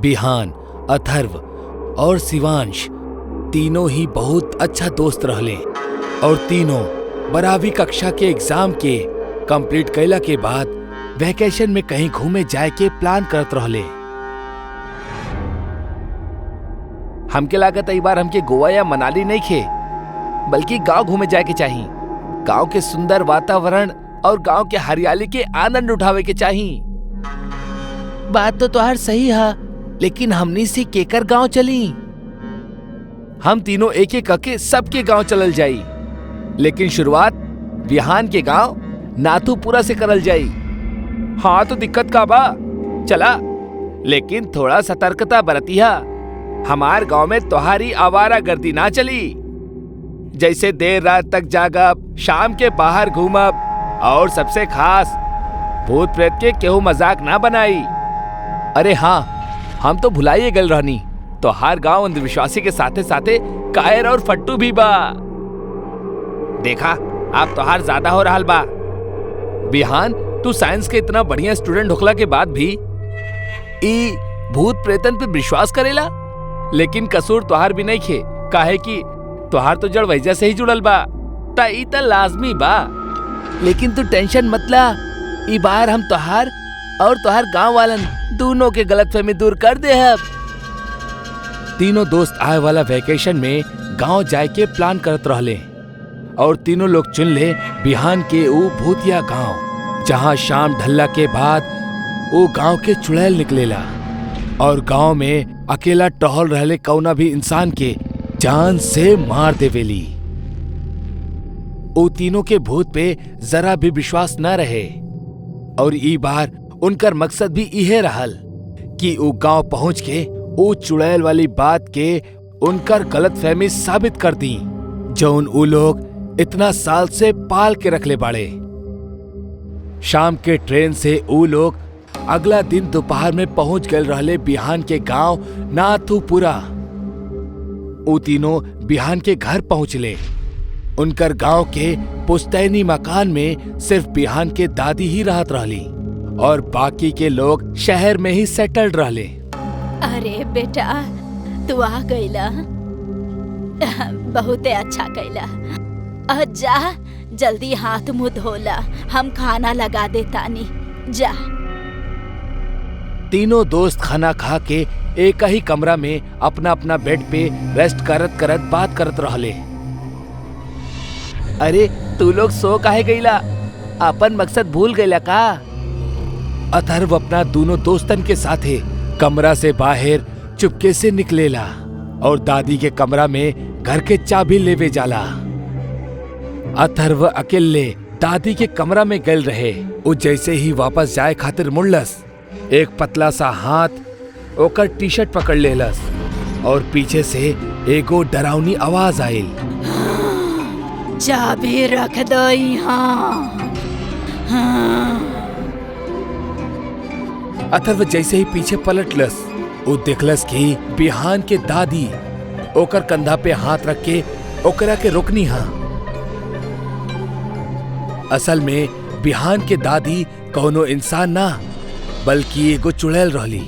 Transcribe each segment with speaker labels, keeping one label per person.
Speaker 1: बिहान, अथर्व और शिवांश तीनों ही बहुत अच्छा दोस्त रहले और तीनों 12वीं कक्षा के एग्जाम के कंप्लीट कैला के बाद वैकेशन में कहीं घूमे जाए के प्लान करत रहले। हमके लागत है बार हमके गोवा या मनाली नहीं खे बल्कि गांव घूमे जाए के चाहिए। गांव के सुंदर वातावरण और गांव के हरियाली के आनंद उठावे के चाहिए। बात तो तुहार सही है, लेकिन हमनी से केकर गांव चली? हम तीनों एक एक करके सबके गांव चलल जाई, लेकिन शुरुआत बिहान के गांव नाथूपुरा से करल जाई। हाँ तो दिक्कत का बा, चला, लेकिन थोड़ा सतर्कता बरतिया। हमार गांव में तुम्हारी आवारा गर्दी ना चली, जैसे देर रात तक जागब, शाम के बाहर घूमब और सबसे खास भूत प्रेत के केहू मजाक ना बनाई। अरे हाँ, हम तो भुलाइए गल रहनी, तो हर गांव अंधविश्वासी के साथे साथे कायर और फट्टू भी बा। देखा आप तो हर ज्यादा हो रहा बा। बिहान, तू साइंस के इतना बढ़िया स्टूडेंट होखला के बाद भी ई भूत प्रेतन पे विश्वास करेला, लेकिन कसूर तुहार भी नहीं खे, काहे कि तुहार तो जड़ वैजा से ही जुड़ल बा, ता ई त लाजमी बा। लेकिन तू टेंशन मत ला, ई बार हम तुहार और तुहार गांव वालन दोनों के गलतफहमी दूर कर दे। अब तीनों दोस्त आए वाला वैकेशन में गांव जाए के प्लान करत रहले और तीनों लोग चुन ले बिहान के ऊ भूतिया गांव, जहां शाम ढलला के बाद वो गांव के चुड़ैल निकलेला और गांव में अकेला टहल रहले कौना भी इंसान के जान से मार देवेली। वो तीनों के भूत पे जरा भी विश्वास न रहे और ई बार उनकर मकसद भी इहे रहल कि वो गांव पहुंच के वो चुड़ैल वाली बात के उनकर गलतफहमी साबित कर दी, जौन वो लोग इतना साल से पाल के रखले बाड़े। शाम के ट्रेन से वो लोग अगला दिन दोपहर में पहुंच गए रहले बिहान के गांव नाथूपुरा। वो तीनों बिहान के घर पहुंचले। उनकर गांव के पुश्तैनी मकान में सिर्फ बिहान के दादी ही रहत रहली और बाकी के लोग शहर में ही सेटल्ड रहले।
Speaker 2: अरे बेटा, तू आ गईला, बहुत अच्छा कैला। जा जल्दी हाथ मुंह धोला, हम खाना लगा देतानी, जा।
Speaker 1: तीनों दोस्त खाना खा के एक ही कमरा में अपना अपना बेड पे रेस्ट करत करत बात करत रहले। अरे तू लोग सो काहे गईला? अपन मकसद भूल गईला का? अथर्व अपना दोनों दोस्तन के साथे कमरा से बाहर चुपके से निकलेला और दादी के कमरा में घर के चाबी लेवे जाला। अथर्व अकेले दादी के कमरा में गल रहे। वो जैसे ही वापस जाए खातिर मुड़लस, एक पतला सा हाथ ओकर टी शर्ट पकड़ लेलस और पीछे से एगो डरावनी आवाज आइल।
Speaker 2: चाबी रख दो यहाँ।
Speaker 1: अथर्व जैसे ही पीछे पलटलस, वो देखलस कि बिहान के दादी ओकर कंधा पे हाथ रख के ओकरा के रोकनी हा। असल में बिहान के दादी कौनो इंसान ना बल्कि एगो चुड़ैल रहली,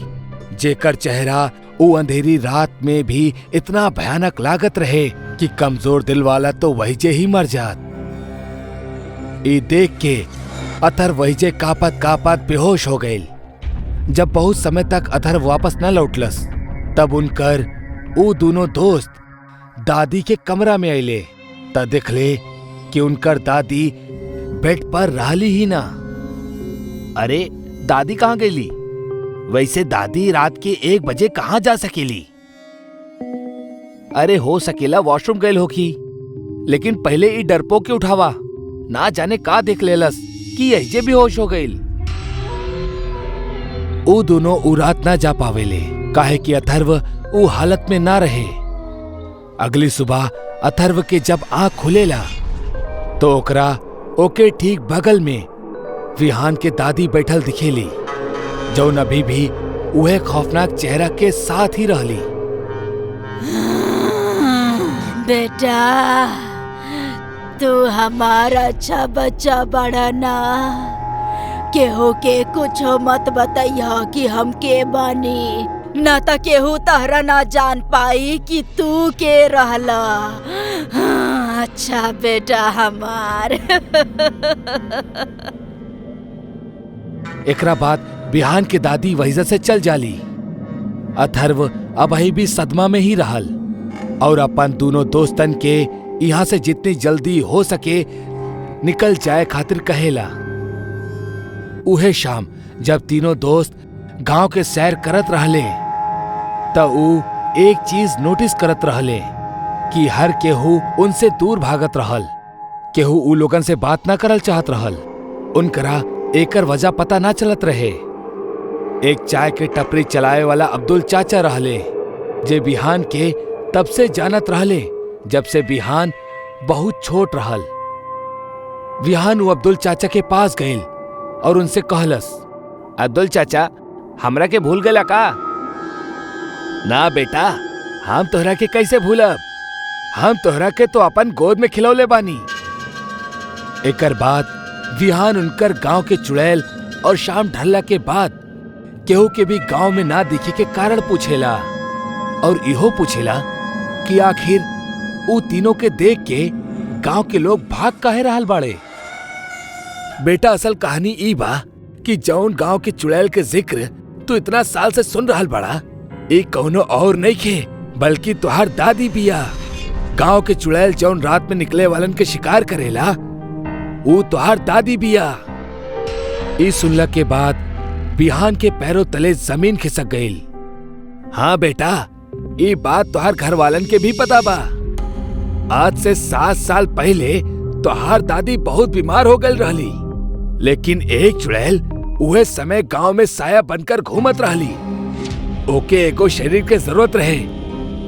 Speaker 1: जेकर चेहरा वो अंधेरी रात में भी इतना भयानक लागत रहे कि कमजोर दिल वाला तो वहीजे ही मर जात। ये देख के अथर्व वहीजे कापत कापत बेहोश हो गए। जब बहुत समय तक अथर्व वापस न लौटलस, तब उनकर वो दोनों दोस्त दादी के कमरा में आइले। तब देखले कि उनकर दादी बेड पर रहली ही ना। अरे दादी कहाँ गईली? वैसे दादी रात के 1 बजे कहाँ जा सकेली? अरे हो सकेला वॉशरूम गईल होखी, लेकिन पहले ई डरपोक के उठावा, ना जाने का देख लेलस कि ऐसे भी होश हो गईल। वो दोनों उ रात ना जा पावेले, काहे कि अथर्व उ हालत में ना रहे। अगली सुबह अथर्व के जब आँख खुलेला तो ओकरा ओके ठीक बगल में विहान के दादी बैठल दिखेली, जौन अभी भी उहे खौफनाक चेहरा के साथ ही रहली।
Speaker 2: बेटा, तू हमारा अच्छा बच्चा बड़ा ना, केहू के कुछ मत बताइया कि हम के बानी। न त केहू तहरा ना जान पाई कि तू के रहला। हाँ, अच्छा बेटा हमार।
Speaker 1: एकरा बाद बिहान के दादी वहीजा से चल जाली। अथर्व अबही भी सदमा में ही रहल और अपन दोनों दोस्तन के यहाँ से जितनी जल्दी हो सके निकल जाए खातिर कहेला। उहे शाम जब तीनों दोस्त गांव के सैर करत रहले त ऊ एक चीज नोटिस करत रहले कि हर केहू उनसे दूर भागत रहल। केहू ऊ लोगन से बात ना करल चाहत रहल। उनकरा एकर वजह पता ना चलत रहे। एक चाय के टपरी चलाए वाला अब्दुल चाचा रहले जे बिहान के तब से जानत रहले जब से बिहान बहुत छोट रहल। बिहान वो अब्दुल चाचा के पास गइल और उनसे कहलस, अब्दुल चाचा हमरा के भूल गला का? ना बेटा, हम तोहरा के कैसे भूलब? हम तोहरा के तो अपन गोद में खिलौले बानी। एकर बाद बिहान उनकर गांव के चुड़ैल और शाम ढलला के बाद केहू के भी गांव में ना दिखे के कारण पूछेला और इहो पूछेला कि आखिर ऊ तीनों के देख के गांव के लोग भाग काहे रहल बाड़े। बेटा, असल कहानी ई बा कि जौन गांव के चुड़ैल के जिक्र तू इतना साल से सुन रहल बड़ा, एक कौनो और नहीं खे बल्कि तुहार दादी बिया। गांव के चुड़ैल जौन रात में निकले वालन के शिकार करेला ऊ तुहार दादी बिया। ई सुनला के बाद बिहान के पैरों तले जमीन खिसक गईल। हाँ बेटा, ये बात तुहार घर वालन के भी पता बा। आज से 7 साल पहले तुहार दादी बहुत बीमार हो गई रहली, लेकिन एक चुड़ैल उहे समय गांव में साया बनकर घूमत रहली। ओके एगो शरीर के जरूरत रहे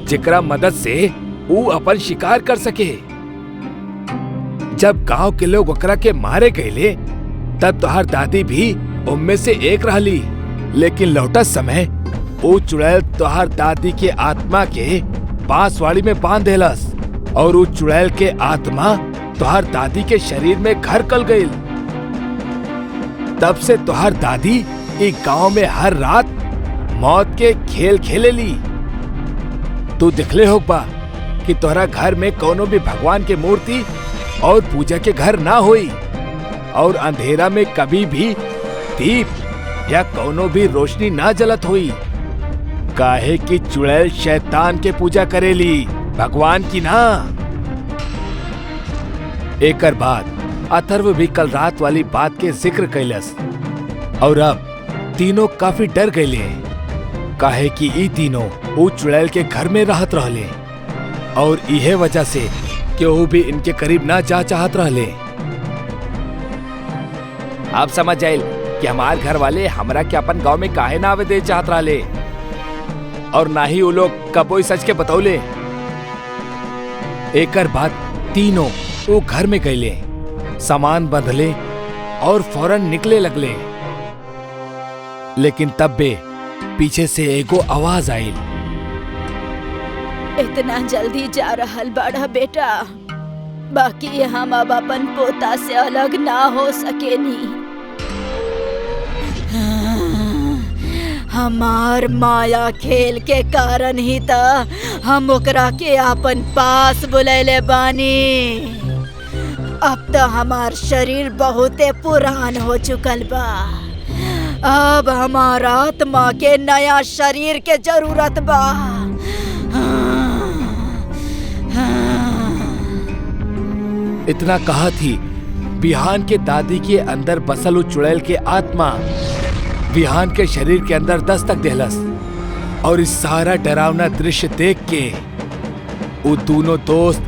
Speaker 1: जेकरा मदद से ऊ अपन शिकार कर सके। जब गांव के लोग ओकरा के मारे गए तब तुहार दादी भी उनमें से एक रहली, लेकिन लौटत समय वो चुड़ैल तुहार दादी के आत्मा के बांसवाड़ी में बांध देलस और वो चुड़ैल के आत्मा तुहार दादी के शरीर में घर कर गई। तब से तुहार दादी एक गांव में हर रात मौत के खेल खेलेली। तू दिखले होगा कि तोहरा घर में कोनो भी भगवान के मूर्ति और पूजा के घर ना होई और अंधेरा में कभी भी दीप या कोनो भी रोशनी ना जलत हुई, काहे कि चुड़ैल शैतान के पूजा करेली, भगवान की ना। एकर बाद अथर्व भी कल रात वाली बात के जिक्र कैलस और अब तीनों काफी डर गए, काहे कि ई तीनों वो चुड़ैल के घर में रहत रहले और इहे वजह से केहू भी इनके करीब ना जा चाहत रहले। आप समझ जाइल कि हमार घर वाले हमरा के अपन गांव में काहे ना आवे दे चाहत रहले और ना ही वो लोग कबोई सच के बतौले। एकर बाद तीनों वो घर में गईले, सामान बंधले और फौरन निकले लगले, लेकिन तब बे पीछे से एगो आवाज आइल।
Speaker 2: इतना जल्दी जा रहल बड़ा बेटा, बाकी हम अब अपन पोता से अलग ना हो सकेनी। हमार माया खेल के कारण ही त हम ओकरा के अपन पास बुलैले बानी। अब तो हमार शरीर बहुते पुरान हो चुकल बा। अब हमार आत्मा के नया शरीर के जरूरत बा।
Speaker 1: इतना कहा थी बिहान के दादी के अंदर बसल चुड़ैल के आत्मा बिहान के शरीर के अंदर दस्तक देहलस और इस सारा डरावना दृश्य देख के वो दोनों दोस्त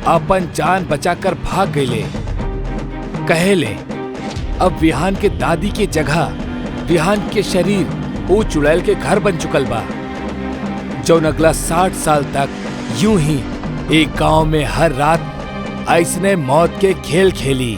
Speaker 1: अपन जान बचाकर भाग गए। कहेले अब बिहान के दादी के जगह बिहान के शरीर वो चुड़ैल के घर बन चुकल बा, जो अगला 60 साल तक यूं ही एक गांव में हर रात ऐसने मौत के खेल खेली।